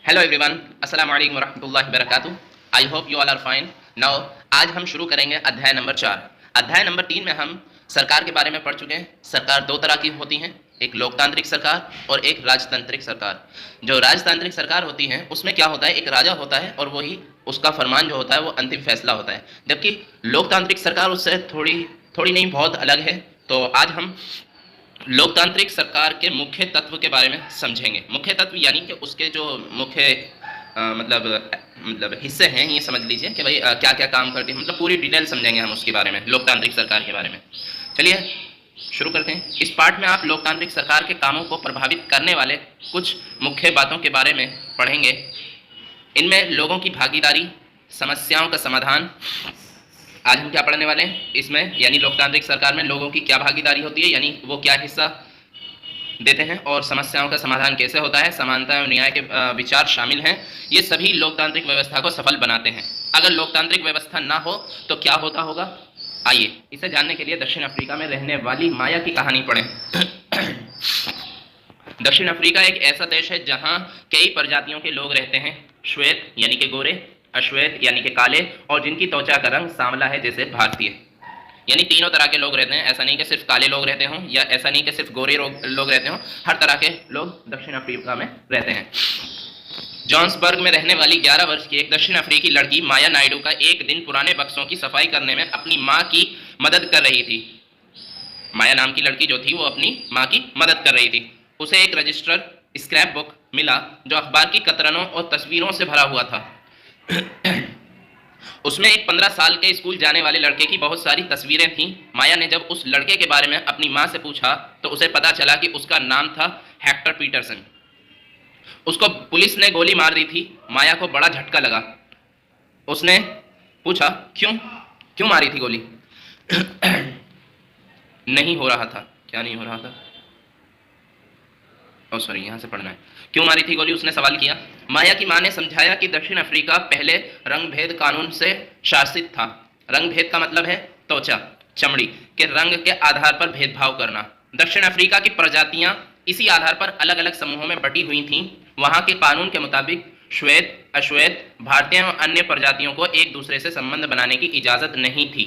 Hello everyone, अस्सलाम वालेकुम वरहमतुल्लाहि वबरकातुहू। I hope you all are fine. Now आज हम शुरू करेंगे अध्याय नंबर 4। अध्याय नंबर 3 में हम सरकार के बारे में पढ़ चुके हैं। सरकार दो तरह की होती हैं, एक लोकतांत्रिक सरकार और एक राजतांत्रिक सरकार। जो राजतांत्रिक सरकार होती है उसमें क्या होता है, एक राजा होता है और वही उसका फरमान जो होता है वो अंतिम फैसला होता है, जबकि लोकतांत्रिक सरकार उससे थोड़ी थोड़ी नहीं बहुत अलग है। तो आज हम लोकतांत्रिक सरकार के मुख्य तत्व के बारे में समझेंगे। मुख्य तत्व यानी कि उसके जो मुख्य मतलब हिस्से हैं, ये समझ लीजिए कि भाई क्या क्या काम करती है, मतलब पूरी डिटेल समझेंगे हम उसके बारे में, लोकतांत्रिक सरकार के बारे में। चलिए शुरू करते हैं। इस पार्ट में आप लोकतांत्रिक सरकार के कामों को प्रभावित करने वाले कुछ मुख्य बातों के बारे में पढ़ेंगे। इनमें लोगों की भागीदारी, समस्याओं का समाधान। आज हम क्या पढ़ने वाले हैं इसमें, यानी लोकतांत्रिक सरकार में लोगों की क्या भागीदारी होती है, यानी वो क्या हिस्सा देते हैं, और समस्याओं का समाधान कैसे होता है, समानता और न्याय के विचार शामिल हैं। ये सभी लोकतांत्रिक व्यवस्था को सफल बनाते हैं। अगर लोकतांत्रिक व्यवस्था ना हो तो क्या होता होगा, आइए इसे जानने के लिए दक्षिण अफ्रीका में रहने वाली माया की कहानी पढ़ें। दक्षिण अफ्रीका एक ऐसा देश है जहाँ कई प्रजातियों के लोग रहते हैं। श्वेत यानी कि गोरे, अश्वेत यानी कि काले, और जिनकी त्वचा का रंग सांवला है जैसे भारतीय। यानी तीनों तरह के लोग रहते हैं। ऐसा नहीं कि सिर्फ काले लोग रहते हों, या ऐसा नहीं कि सिर्फ गोरे लोग रहते हों। हर तरह के लोग दक्षिण अफ्रीका में रहते हैं। जॉन्सबर्ग में रहने वाली 11 वर्ष की एक दक्षिण अफ्रीकी लड़की माया नायडू का एक दिन पुराने बक्सों की सफाई करने में अपनी माँ की मदद कर रही थी। माया नाम की लड़की जो थी वो अपनी माँ की मदद कर रही थी। उसे एक रजिस्टर स्क्रैप बुक मिला जो अखबार की कतरनों और तस्वीरों से भरा हुआ था। उसमें एक 15 साल के स्कूल जाने वाले लड़के की बहुत सारी तस्वीरें थीं। माया ने जब उस लड़के के बारे में अपनी माँ से पूछा तो उसे पता चला कि उसका नाम था हेक्टर पीटरसन। उसको पुलिस ने गोली मार दी थी। माया को बड़ा झटका लगा। उसने पूछा, क्यों क्यों मारी थी गोली? नहीं हो रहा था। क्या नहीं हो रहा था? ओ सॉरी, यहाँ से पढ़ना है। क्यों मारी थी गोली, उसने सवाल किया। माया की मां ने समझाया कि दक्षिण अफ्रीका पहले रंगभेद कानून से शासित था। रंगभेद का मतलब है त्वचा, चमड़ी के रंग के आधार पर भेदभाव करना। दक्षिण अफ्रीका की प्रजातियां इसी आधार पर अलग अलग समूहों में बटी हुई थीं। वहां के कानून के मुताबिक श्वेत, अश्वेत, भारतीय और अन्य प्रजातियों को एक दूसरे से संबंध बनाने की इजाजत नहीं थी।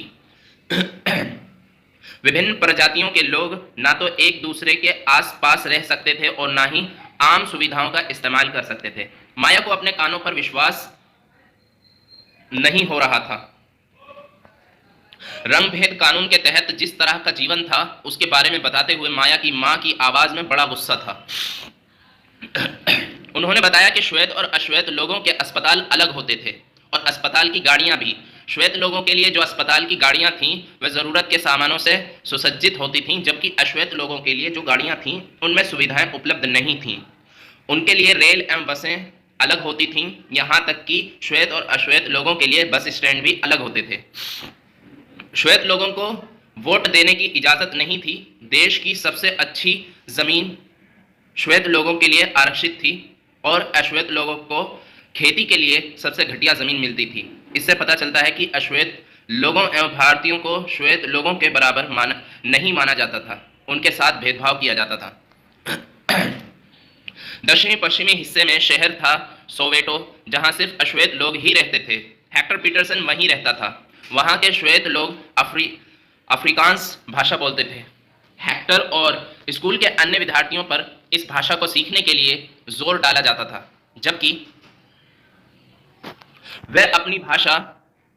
विभिन्न प्रजातियों के लोग ना तो एक दूसरे के आसपास रह सकते थे और ना ही आम सुविधाओं का इस्तेमाल कर सकते थे। माया को अपने कानों पर विश्वास नहीं हो रहा था। रंगभेद कानून के तहत जिस तरह का जीवन था उसके बारे में बताते हुए माया की मां की आवाज में बड़ा गुस्सा था। उन्होंने बताया कि श्वेत और अश्वेत लोगों के अस्पताल अलग होते थे और अस्पताल की गाड़ियां भी। श्वेत लोगों के लिए जो अस्पताल की गाड़ियां थीं वे ज़रूरत के सामानों से सुसज्जित होती थीं, जबकि अश्वेत लोगों के लिए जो गाड़ियां थीं उनमें सुविधाएं उपलब्ध नहीं थीं। उनके लिए रेल एवं बसें अलग होती थीं। यहाँ तक कि श्वेत और अश्वेत लोगों के लिए बस स्टैंड भी अलग होते थे। श्वेत लोगों को वोट देने की इजाज़त नहीं थी। देश की सबसे अच्छी ज़मीन श्वेत लोगों के लिए आरक्षित थी और अश्वेत लोगों को खेती के लिए सबसे घटिया ज़मीन मिलती थी। इससे पता चलता है कि अश्वेत लोगों एवं भारतीयों को श्वेत लोगों के बराबर नहीं माना जाता था। उनके साथ भेदभाव किया जाता था। दक्षिणी पश्चिमी हिस्से में शहर था सोवेटो, जहां सिर्फ अश्वेत लोग ही रहते थे। हेक्टर पीटरसन वहीं रहता था। वहां के श्वेत लोग अफ्रीकांस भाषा बोलते थे। हेक्टर और स्कूल के अन्य विद्यार्थियों पर इस भाषा को सीखने के लिए जोर डाला जाता था, जबकि वे अपनी भाषा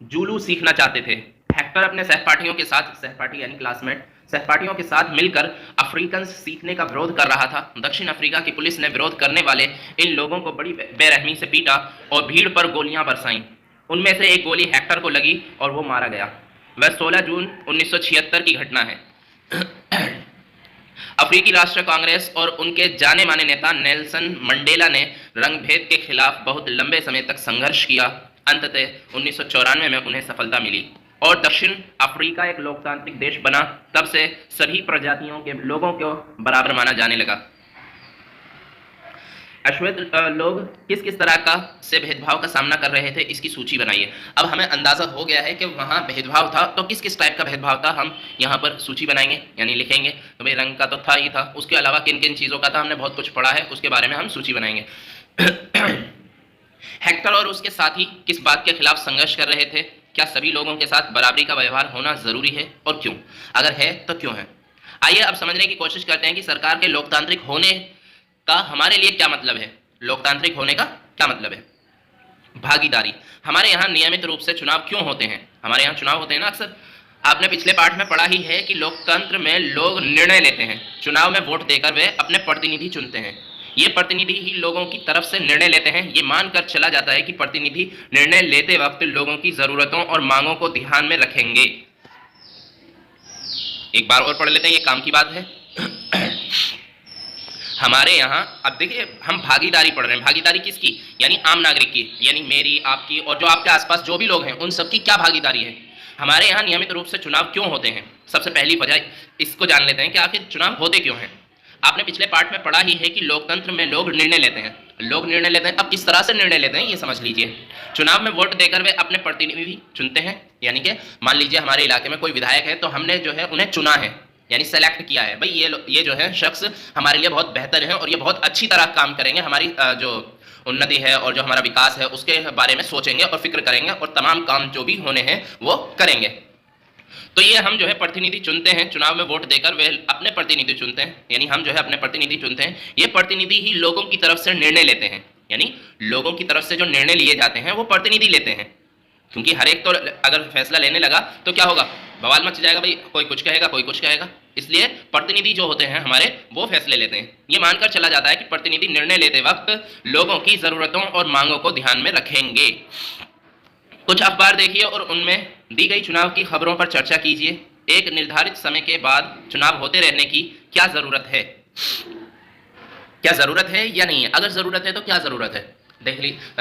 जूलू सीखना चाहते थे। हेक्टर अपने सहपाठियों के साथ, सहपाठी यानी क्लासमेट, सहपाठियों के साथ मिलकर अफ्रीकन सीखने का विरोध कर रहा था। दक्षिण अफ्रीका की पुलिस ने विरोध करने वाले इन लोगों को बड़ी बेरहमी से पीटा और भीड़ पर गोलियां बरसाईं। उनमें से एक गोली हेक्टर को लगी और वो मारा गया। वह 16 जून 1976 की घटना है। अफ्रीकी राष्ट्रीय कांग्रेस और उनके जाने माने नेता नेल्सन मंडेला ने रंगभेद के खिलाफ बहुत लंबे समय तक संघर्ष किया। अंततः 1994 में उन्हें सफलता मिली और दक्षिण अफ्रीका एक लोकतांत्रिक देश बना। तब से सभी प्रजातियों के लोगों को बराबर माना जाने लगा। अश्वेत लोग किस किस तरह का से भेदभाव का सामना कर रहे थे, इसकी सूची बनाइए। अब हमें अंदाजा हो गया है कि वहाँ भेदभाव था, तो किस किस टाइप का भेदभाव था हम यहाँ पर सूची बनाएंगे, यानी लिखेंगे। तो भाई रंग का तो था ही था, उसके अलावा किन किन चीज़ों का था हमने बहुत कुछ पढ़ा है, उसके बारे में हम सूची बनाएंगे। एक्टर और उसके साथी किस बात के खिलाफ संघर्ष कर रहे थे? क्या सभी लोगों के साथ बराबरी का व्यवहार होना जरूरी है और क्यों? अगर है तो क्यों है? आइए अब समझने की कोशिश करते हैं कि सरकार के लोकतांत्रिक होने का हमारे लिए क्या मतलब है। लोकतांत्रिक होने का क्या मतलब है? भागीदारी। हमारे यहाँ नियमित रूप से चुनाव क्यों होते हैं? हमारे यहाँ चुनाव होते हैं ना अक्सर। आपने पिछले पाठ में पढ़ा ही है कि लोकतंत्र में लोग निर्णय लेते हैं। चुनाव में वोट देकर वे अपने प्रतिनिधि चुनते हैं। ये प्रतिनिधि ही लोगों की तरफ से निर्णय लेते हैं। ये मानकर चला जाता है कि प्रतिनिधि निर्णय लेते वक्त लोगों की जरूरतों और मांगों को ध्यान में रखेंगे। एक बार और पढ़ लेते हैं, ये काम की बात है। हमारे यहाँ अब देखिए हम भागीदारी पढ़ रहे हैं। भागीदारी किसकी? यानी आम नागरिक की, यानी मेरी, आपकी और जो आपके आसपास जो भी लोग हैं उन सबकी क्या भागीदारी है। हमारे यहाँ नियमित रूप से चुनाव क्यों होते हैं? सबसे पहली वजह इसको जान लेते हैं कि आखिर चुनाव होते क्यों हैं। आपने पिछले पार्ट में पढ़ा ही है कि लोकतंत्र में लोग निर्णय लेते हैं। लोग निर्णय लेते हैं। अब किस तरह से निर्णय लेते हैं ये समझ लीजिए। चुनाव में वोट देकर वे अपने प्रतिनिधि चुनते हैं। यानी कि मान लीजिए हमारे इलाके में कोई विधायक है तो हमने जो है उन्हें चुना है, यानी सेलेक्ट किया है। भाई ये जो है शख्स हमारे लिए बहुत बेहतर है और ये बहुत अच्छी तरह काम करेंगे, हमारी जो उन्नति है और जो हमारा विकास है उसके बारे में सोचेंगे और फिक्र करेंगे और तमाम काम जो भी होने हैं वो करेंगे। तो ये हम जो है प्रतिनिधि चुनते हैं। चुनाव में वोट देकर वे अपने प्रतिनिधि चुनते हैं, यानी हम जो है अपने प्रतिनिधि चुनते हैं। ये प्रतिनिधि ही लोगों की तरफ से निर्णय लेते हैं, यानी लोगों की तरफ से जो निर्णय लिए जाते हैं वो प्रतिनिधि लेते हैं। क्योंकि हर एक तो अगर फैसला लेने लगा तो क्या होगा, बवाल मच जाएगा। भाई कोई कुछ कहेगा, कोई कुछ कहेगा। इसलिए प्रतिनिधि जो होते हैं हमारे वो फैसले लेते हैं। ये मानकर चला जाता है कि प्रतिनिधि निर्णय लेते वक्त लोगों की जरूरतों और मांगों को ध्यान में रखेंगे। कुछ अखबार देखिए और उनमें दी गई चुनाव की खबरों पर चर्चा कीजिए। एक निर्धारित समय के बाद चुनाव होते रहने की क्या जरूरत है? क्या जरूरत है या नहीं है? अगर जरूरत है तो क्या जरूरत है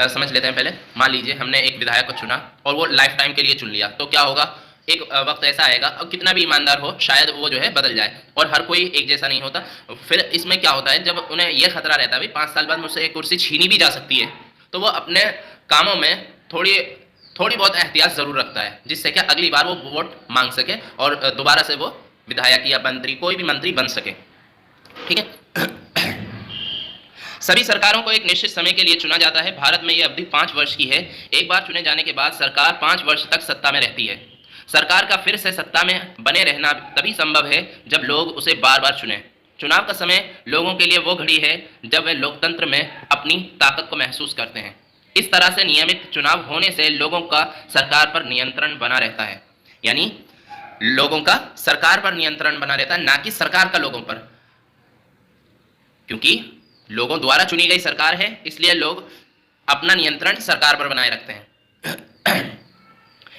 समझ लेते हैं। पहले मान लीजिए हमने एक विधायक को चुना और वो लाइफ टाइम के लिए चुन लिया, तो क्या होगा, एक वक्त ऐसा आएगा और कितना भी ईमानदार हो शायद वो जो है बदल जाए और हर कोई एक जैसा नहीं होता। फिर इसमें क्या होता है, जब उन्हें यह खतरा रहता है भाई 5 साल बाद मुझसे एक कुर्सी छीनी भी जा सकती है, तो वो अपने कामों में थोड़ी बहुत एहतियात जरूर रखता है, जिससे कि अगली बार वो वोट मांग सके और दोबारा से वो विधायक या मंत्री, कोई भी मंत्री बन सके। ठीक है। सभी सरकारों को एक निश्चित समय के लिए चुना जाता है। भारत में यह अवधि 5 वर्ष की है। एक बार चुने जाने के बाद सरकार 5 वर्ष तक सत्ता में रहती है। सरकार का फिर से सत्ता में बने रहना तभी संभव है जब लोग उसे बार बार चुनें। चुनाव का समय लोगों के लिए वो घड़ी है जब वे लोकतंत्र में अपनी ताकत को महसूस करते हैं। इस तरह से नियमित चुनाव होने से लोगों का सरकार पर नियंत्रण बना रहता है, यानी लोगों का सरकार पर नियंत्रण बना रहता है, ना कि सरकार का लोगों पर। क्योंकि लोगों द्वारा चुनी गई सरकार है, इसलिए लोग अपना नियंत्रण सरकार पर बनाए रखते हैं।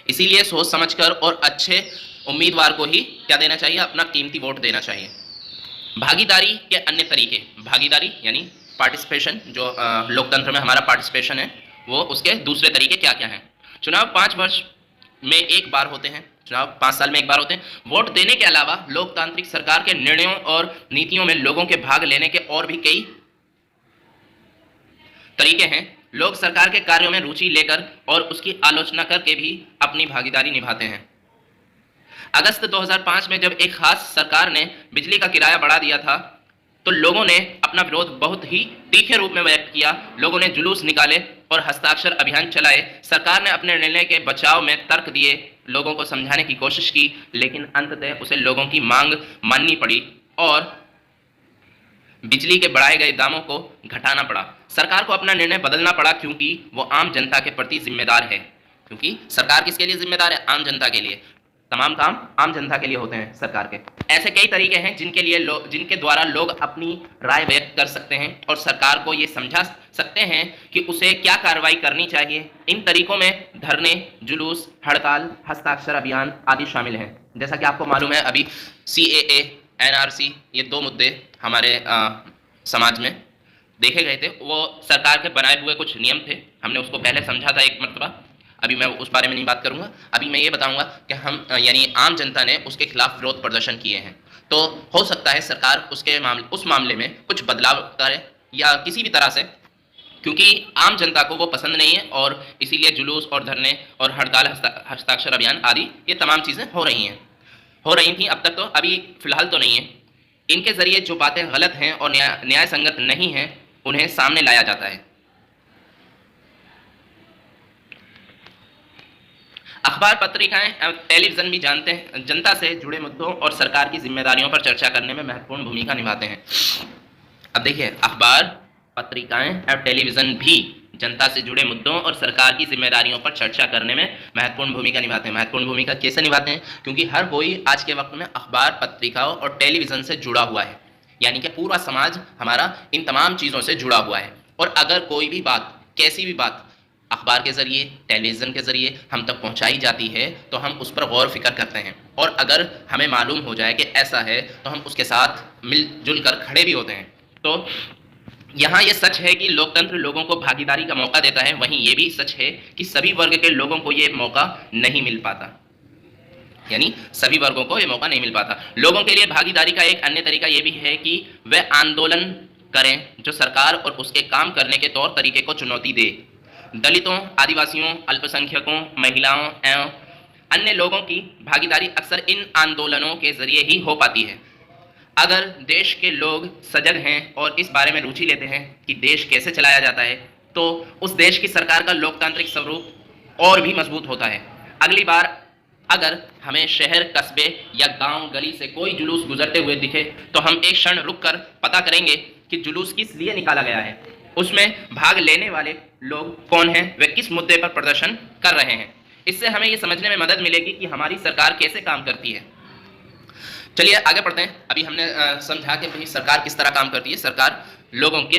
इसीलिए सोच समझकर और अच्छे उम्मीदवार को ही क्या देना चाहिए, अपना कीमती वोट देना चाहिए। भागीदारी के अन्य तरीके, भागीदारी यानी पार्टिसिपेशन, जो लोकतंत्र में हमारा पार्टिसिपेशन है, वो उसके दूसरे तरीके क्या क्या हैं। चुनाव 5 वर्ष में एक बार होते हैं, चुनाव 5 साल में एक बार होते हैं। वोट देने के अलावा लोकतांत्रिक सरकार के निर्णयों और नीतियों में लोगों के भाग लेने के और भी कई तरीके हैं। लोग सरकार के कार्यों में रुचि लेकर और उसकी आलोचना करके भी अपनी भागीदारी निभाते हैं। अगस्त 2005 में जब एक खास सरकार ने बिजली का किराया बढ़ा दिया था, तो लोगों ने अपना विरोध बहुत ही तीखे रूप में व्यक्त किया। लोगों ने जुलूस निकाले और हस्ताक्षर अभियान चलाए। सरकार ने अपने निर्णय के बचाव में तर्क दिए, लोगों को समझाने की कोशिश की, लेकिन अंततः उसे लोगों की मांग माननी पड़ी और बिजली के बढ़ाए गए दामों को घटाना पड़ा। सरकार को अपना निर्णय बदलना पड़ा क्योंकि वो आम जनता के प्रति जिम्मेदार है। क्योंकि सरकार किसके लिए जिम्मेदार है? आम जनता के लिए। तमाम काम आम जनता के लिए होते हैं सरकार के। ऐसे कई तरीके हैं जिनके द्वारा लोग अपनी राय व्यक्त कर सकते हैं और सरकार को ये समझा सकते हैं कि उसे क्या कार्रवाई करनी चाहिए। इन तरीकों में धरने, जुलूस, हड़ताल, हस्ताक्षर अभियान आदि शामिल हैं। जैसा कि आपको मालूम है, अभी CAA, NRC, ये 2 मुद्दे हमारे समाज में देखे गए थे। वो सरकार के बनाए हुए कुछ नियम थे, हमने उसको पहले समझा था एक मरतबा। अभी मैं उस बारे में नहीं बात करूंगा। अभी मैं ये बताऊंगा कि हम यानी आम जनता ने उसके खिलाफ विरोध प्रदर्शन किए हैं। तो हो सकता है सरकार उस मामले में कुछ बदलाव करे या किसी भी तरह से, क्योंकि आम जनता को वो पसंद नहीं है और इसीलिए जुलूस और धरने और हड़ताल, हस्ताक्षर अभियान आदि ये तमाम चीज़ें हो रही थी अब तक। तो अभी फिलहाल तो नहीं है। इनके जरिए जो बातें गलत हैं और न्याय संगत नहीं हैं उन्हें सामने लाया जाता है। अखबार, पत्रिकाएं, टेलीविजन भी जनता से जुड़े मुद्दों और सरकार की जिम्मेदारियों पर चर्चा करने में महत्वपूर्ण भूमिका निभाते हैं। अब देखिए, अखबार, पत्रिकाएं और टेलीविजन भी जनता से जुड़े मुद्दों और सरकार की जिम्मेदारियों पर चर्चा करने में महत्वपूर्ण भूमिका निभाते हैं। महत्वपूर्ण भूमिका कैसे निभाते हैं? क्योंकि हर कोई आज के वक्त में अखबार, पत्रिकाओं और टेलीविजन से जुड़ा हुआ है, यानी कि पूरा समाज हमारा इन तमाम चीज़ों से जुड़ा हुआ है। और अगर कोई भी बात, कैसी भी बात अखबार के ज़रिए, टेलीविज़न के ज़रिए हम तक पहुंचाई जाती है तो हम उस पर गौर फिक्र करते हैं, और अगर हमें मालूम हो जाए कि ऐसा है तो हम उसके साथ मिलजुल कर खड़े भी होते हैं। तो यहाँ ये सच है कि लोकतंत्र लोगों को भागीदारी का मौका देता है, वहीं ये भी सच है कि सभी वर्ग के लोगों को ये मौका नहीं मिल पाता, यानी सभी वर्गों को ये मौका नहीं मिल पाता। लोगों के लिए भागीदारी का एक अन्य तरीका ये भी है कि वे आंदोलन करें जो सरकार और उसके काम करने के तौर तरीके को चुनौती दे। दलितों, आदिवासियों, अल्पसंख्यकों, महिलाओं एवं अन्य लोगों की भागीदारी अक्सर इन आंदोलनों के जरिए ही हो पाती है। अगर देश के लोग सजग हैं और इस बारे में रुचि लेते हैं कि देश कैसे चलाया जाता है, तो उस देश की सरकार का लोकतांत्रिक स्वरूप और भी मजबूत होता है। अगली बार अगर हमें शहर, कस्बे या गांव, गली से कोई जुलूस गुजरते हुए दिखे तो हम एक क्षण रुककर पता करेंगे कि जुलूस किस लिए निकाला गया है, उसमें भाग लेने वाले लोग कौन हैं, वे किस मुद्दे पर प्रदर्शन कर रहे हैं। इससे हमें ये समझने में मदद मिलेगी कि हमारी सरकार कैसे काम करती है। चलिए आगे बढ़ते हैं। अभी हमने समझा कि भाई सरकार किस तरह काम करती है। सरकार लोगों के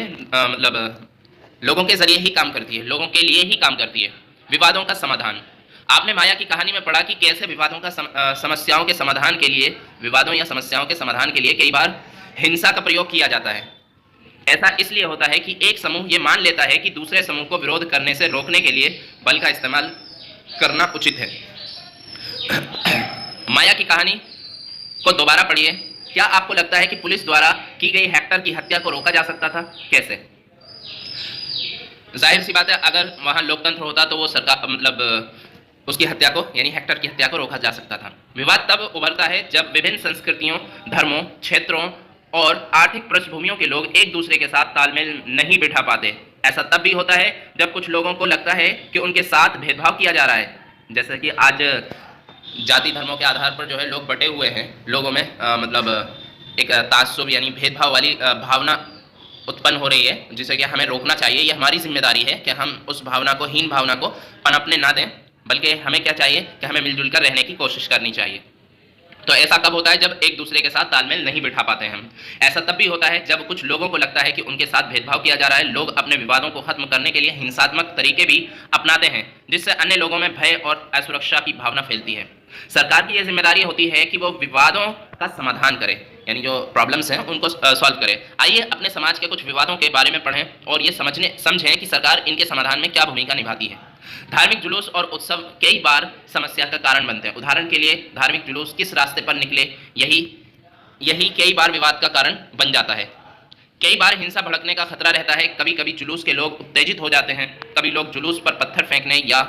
लोगों के जरिए ही काम करती है, लोगों के लिए ही काम करती है। विवादों का समाधान। आपने माया की कहानी में पढ़ा कि कैसे विवादों का समस्याओं के समाधान के लिए, विवादों या समस्याओं के समाधान के लिए कई बार हिंसा का प्रयोग किया जाता है। ऐसा इसलिए होता है कि एक समूह ये मान लेता है कि दूसरे समूह को विरोध करने से रोकने के लिए बल का इस्तेमाल करना उचित है। माया की कहानी को दोबारा पढ़िए। क्या आपको लगता है कि पुलिस द्वारा की गई हेक्टर की हत्या को रोका जा सकता था? कैसे? जाहिर सी बात है, अगर वहां लोकतंत्र होता तो वो सरकार उसकी हत्या को, यानी हेक्टर की हत्या को रोका जा सकता था। विवाद तब उभरता है जब विभिन्न संस्कृतियों, धर्मों, क्षेत्रों और आर्थिक पृष्ठभूमियों के लोग एक दूसरे के साथ तालमेल नहीं बिठा पाते। ऐसा तब भी होता है जब कुछ लोगों को लगता है कि उनके साथ भेदभाव किया जा रहा है। जैसे कि आज जाति धर्मों के आधार पर जो है लोग बटे हुए हैं, लोगों में एक ताज्जुब यानी भेदभाव वाली भावना उत्पन्न हो रही है, जिसे कि हमें रोकना चाहिए। ये हमारी जिम्मेदारी है कि हम उस भावना को, हीन भावना को पनपने ना दें, बल्कि हमें क्या चाहिए कि हमें मिलजुल कर रहने की कोशिश करनी चाहिए। तो ऐसा कब होता है? जब एक दूसरे के साथ तालमेल नहीं बिठा पाते हैं हम। ऐसा तब भी होता है जब कुछ लोगों को लगता है कि उनके साथ भेदभाव किया जा रहा है। लोग अपने विवादों को खत्म करने के लिए हिंसात्मक तरीके भी अपनाते हैं, जिससे अन्य लोगों में भय और असुरक्षा की भावना फैलती है। सरकार की यह जिम्मेदारी होती है कि वो विवादों का समाधान करे, यानी जो प्रॉब्लम्स हैं उनको सॉल्व करे। आइए अपने समाज के कुछ विवादों के बारे में पढ़ें और ये समझें कि सरकार इनके समाधान में क्या भूमिका निभाती है। धार्मिक जुलूस और उत्सव कई बार समस्या का कारण बनते हैं। उदाहरण के लिए, धार्मिक जुलूस किस रास्ते पर निकले, यही कई बार विवाद का कारण बन जाता है। कई बार हिंसा भड़कने का खतरा रहता है। कभी कभी जुलूस के लोग उत्तेजित हो जाते हैं। कभी लोग जुलूस पर पत्थर फेंकने या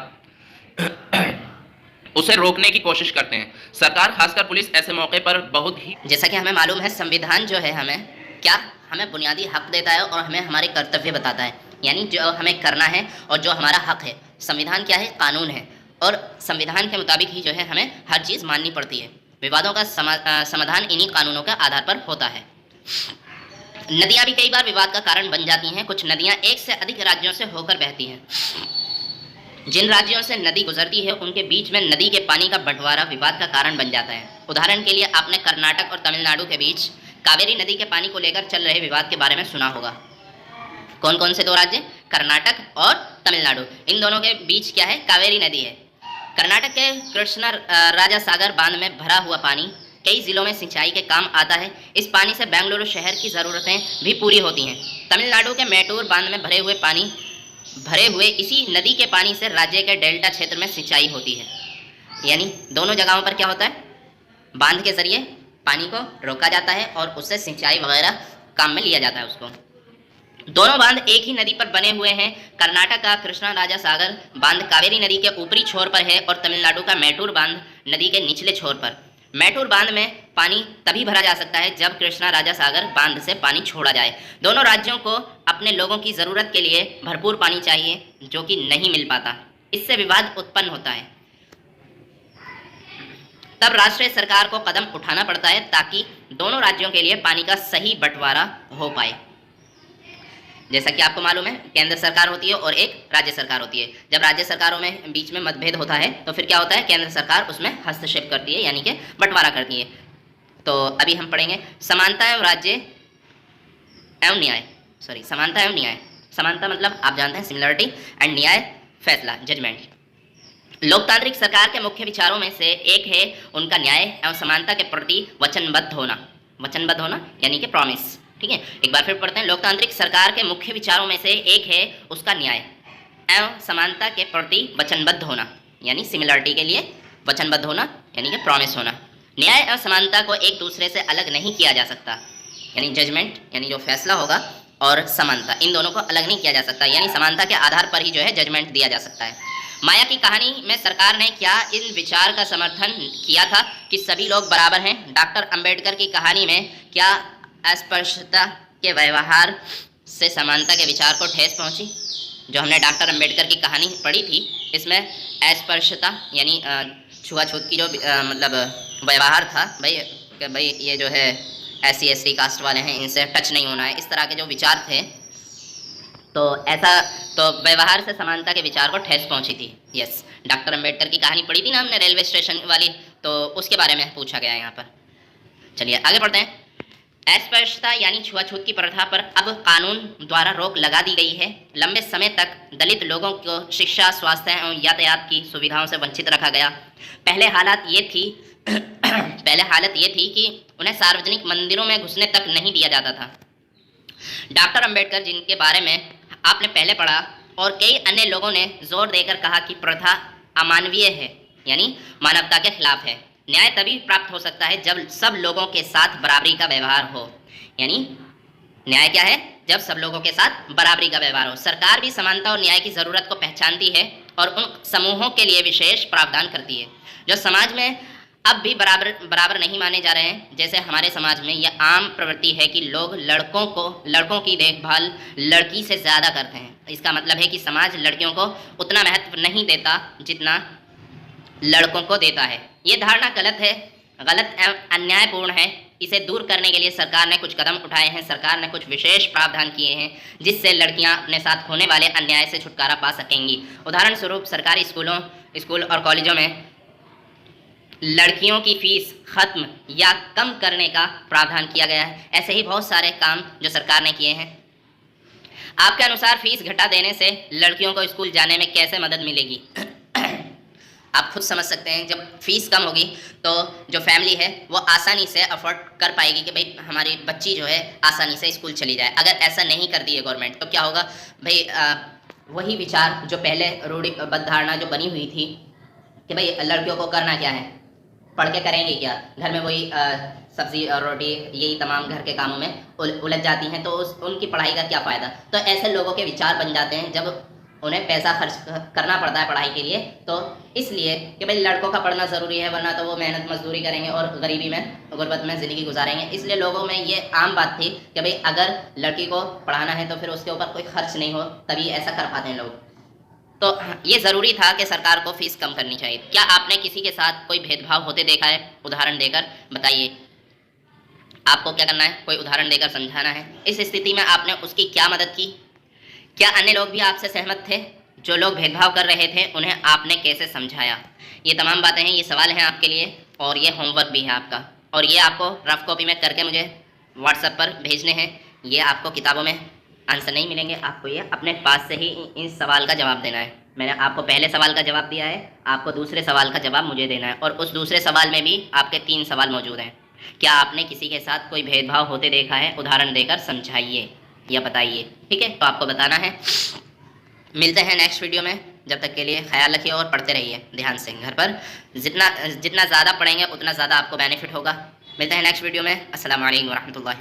उसे रोकने की कोशिश करते हैं। सरकार, खासकर पुलिस, ऐसे मौके पर बहुत ही, जैसा कि हमें मालूम है, संविधान जो है हमें बुनियादी हक देता है और हमें हमारे कर्तव्य बताता है, यानी जो हमें करना है और जो हमारा हक है। संविधान क्या है? कानून है, और संविधान के मुताबिक ही जो है हमें हर चीज़ माननी पड़ती है। विवादों का समाधान इन्हीं कानूनों के आधार पर होता है। नदियाँ भी कई बार विवाद का कारण बन जाती हैं। कुछ नदियाँ एक से अधिक राज्यों से होकर बहती हैं। जिन राज्यों से नदी गुजरती है उनके बीच में नदी के पानी का बंटवारा विवाद का कारण बन जाता है। उदाहरण के लिए, आपने कर्नाटक और तमिलनाडु के बीच कावेरी नदी के पानी को लेकर चल रहे विवाद के बारे में सुना होगा। कौन कौन से दो राज्य? कर्नाटक और तमिलनाडु। इन दोनों के बीच क्या है? कावेरी नदी है। कर्नाटक के कृष्णा राजा सागर बांध में भरा हुआ पानी कई जिलों में सिंचाई के काम आता है। इस पानी से बेंगलुरु शहर की ज़रूरतें भी पूरी होती हैं। तमिलनाडु के मैटूर बांध में भरे हुए इसी नदी के पानी से राज्य के डेल्टा क्षेत्र में सिंचाई होती है। यानी दोनों जगहों पर क्या होता है? बांध के जरिए पानी को रोका जाता है और उससे सिंचाई वगैरह काम में लिया जाता है उसको। दोनों बांध एक ही नदी पर बने हुए हैं। कर्नाटक का कृष्णा राजा सागर बांध कावेरी नदी के ऊपरी छोर पर है और तमिलनाडु का मैटूर बांध नदी के निचले छोर पर। मैटूर बांध में पानी तभी भरा जा सकता है जब कृष्णा राजा सागर बांध से पानी छोड़ा जाए। दोनों राज्यों को अपने लोगों की ज़रूरत के लिए भरपूर पानी चाहिए, जो कि नहीं मिल पाता। इससे विवाद उत्पन्न होता है। तब राष्ट्रीय सरकार को कदम उठाना पड़ता है ताकि दोनों राज्यों के लिए पानी का सही बंटवारा हो पाए। जैसा कि आपको मालूम है, केंद्र सरकार होती है और एक राज्य सरकार होती है। जब राज्य सरकारों में बीच में मतभेद होता है तो फिर क्या होता है, केंद्र सरकार उसमें हस्तक्षेप करती है, यानी कि बंटवारा करती है। तो अभी हम पढ़ेंगे समानता एवं राज्य एवं न्याय, समानता एवं न्याय। समानता मतलब आप जानते हैं सिमिलरिटी, एंड न्याय फैसला, जजमेंट। लोकतांत्रिक सरकार के मुख्य विचारों में से एक है उनका न्याय एवं समानता के प्रति वचनबद्ध होना यानी कि प्रॉमिस। ठीक है, एक बार फिर पढ़ते हैं। लोकतांत्रिक सरकार के मुख्य विचारों में से एक है उसका न्याय एवं समानता के प्रति वचनबद्ध होना, यानी सिमिलरिटी के लिए वचनबद्ध होना यानी कि प्रॉमिस होना। न्याय एवं समानता को एक दूसरे से अलग नहीं किया जा सकता, यानी जजमेंट यानी जो फैसला होगा और समानता, इन दोनों को अलग नहीं किया जा सकता, यानी समानता के आधार पर ही जो है जजमेंट दिया जा सकता है। माया की कहानी में सरकार ने क्या इन विचार का समर्थन किया था कि सभी लोग बराबर हैं? डॉक्टर अंबेडकर की कहानी में क्या अस्पृश्यता के व्यवहार से समानता के विचार को ठेस पहुंची? जो हमने डॉक्टर अंबेडकर की कहानी पढ़ी थी, इसमें अस्पृश्यता यानी छुआछूत की जो मतलब व्यवहार था, भाई ये जो है SC ST कास्ट वाले हैं, इनसे टच नहीं होना है, इस तरह के जो विचार थे, तो ऐसा तो व्यवहार से समानता के विचार को ठेस पहुंची थी। यस, डॉक्टर अंबेडकर की कहानी पढ़ी थी ना हमने रेलवे स्टेशन वाली, तो उसके बारे में पूछा गया है यहाँ पर। चलिए आगे बढ़ते हैं। अस्पृश्यता यानी छुआछूत की प्रथा पर अब कानून द्वारा रोक लगा दी गई है। लंबे समय तक दलित लोगों को शिक्षा, स्वास्थ्य एवं यातायात की सुविधाओं से वंचित रखा गया। पहले हालत ये थी कि उन्हें सार्वजनिक मंदिरों में घुसने तक नहीं दिया जाता था। डॉक्टर अंबेडकर, जिनके बारे में आपने पहले पढ़ा, और कई अन्य लोगों ने जोर देकर कहा कि प्रथा अमानवीय है, यानी मानवता के खिलाफ है। न्याय तभी प्राप्त हो सकता है जब सब लोगों के साथ बराबरी का व्यवहार हो, यानी न्याय क्या है? जब सब लोगों के साथ बराबरी का व्यवहार हो। सरकार भी समानता और न्याय की ज़रूरत को पहचानती है और उन समूहों के लिए विशेष प्रावधान करती है जो समाज में अब भी बराबर नहीं माने जा रहे हैं। जैसे हमारे समाज में यह आम प्रवृत्ति है कि लोग लड़कों की देखभाल लड़की से ज़्यादा करते हैं। इसका मतलब है कि समाज लड़कियों को उतना महत्व नहीं देता जितना लड़कों को देता है। ये धारणा गलत एवं अन्यायपूर्ण है। इसे दूर करने के लिए सरकार ने कुछ कदम उठाए हैं। सरकार ने कुछ विशेष प्रावधान किए हैं जिससे लड़कियां अपने साथ होने वाले अन्याय से छुटकारा पा सकेंगी। उदाहरण स्वरूप सरकारी स्कूल और कॉलेजों में लड़कियों की फीस खत्म या कम करने का प्रावधान किया गया है। ऐसे ही बहुत सारे काम जो सरकार ने किए हैं। आपके अनुसार फीस घटा देने से लड़कियों को स्कूल जाने में कैसे मदद मिलेगी? आप खुद समझ सकते हैं, जब फीस कम होगी तो जो फैमिली है वो आसानी से अफोर्ड कर पाएगी कि भाई हमारी बच्ची जो है आसानी से स्कूल चली जाए। अगर ऐसा नहीं कर दी है गवर्नमेंट तो क्या होगा भाई, वही विचार जो पहले रूढ़िबद्ध धारणा जो बनी हुई थी कि भाई लड़कियों को करना क्या है, पढ़ के करेंगे क्या, घर में वही सब्जी और रोटी यही तमाम घर के कामों में उलझ जाती हैं, तो उनकी पढ़ाई का क्या फ़ायदा। तो ऐसे लोगों के विचार बन जाते हैं जब उन्हें पैसा खर्च करना पड़ता है पढ़ाई के लिए, तो इसलिए कि भाई लड़कों का पढ़ना ज़रूरी है, वरना तो वो मेहनत मजदूरी करेंगे और गरीबी में गुर्बत में ज़िंदगी गुजारेंगे। इसलिए लोगों में ये आम बात थी कि भाई अगर लड़की को पढ़ाना है तो फिर उसके ऊपर कोई खर्च नहीं हो, तभी ऐसा कर पाते हैं लोग। तो ये ज़रूरी था कि सरकार को फीस कम करनी चाहिए। क्या आपने किसी के साथ कोई भेदभाव होते देखा है? उदाहरण देकर बताइए। आपको क्या करना है, कोई उदाहरण देकर समझाना है। इस स्थिति में आपने उसकी क्या मदद की? क्या अन्य लोग भी आपसे सहमत थे? जो लोग भेदभाव कर रहे थे उन्हें आपने कैसे समझाया? ये तमाम बातें हैं, ये सवाल हैं आपके लिए, और ये होमवर्क भी है आपका, और ये आपको रफ कॉपी में करके मुझे व्हाट्सएप पर भेजने हैं। ये आपको किताबों में आंसर नहीं मिलेंगे, आपको ये अपने पास से ही इस सवाल का जवाब देना है। मैंने आपको पहले सवाल का जवाब दिया है, आपको दूसरे सवाल का जवाब मुझे देना है, और उस दूसरे सवाल में भी आपके 3 सवाल मौजूद हैं। क्या आपने किसी के साथ कोई भेदभाव होते देखा है? उदाहरण देकर समझाइए या बताइए। ठीक है, तो आपको बताना है। मिलते हैं नेक्स्ट वीडियो में, जब तक के लिए ख्याल रखिए और पढ़ते रहिए ध्यान से। घर पर जितना ज़्यादा पढ़ेंगे उतना ज़्यादा आपको बेनिफिट होगा। मिलते हैं नेक्स्ट वीडियो में। अस्सलाम वालेकुम रहमतुल्लाहि।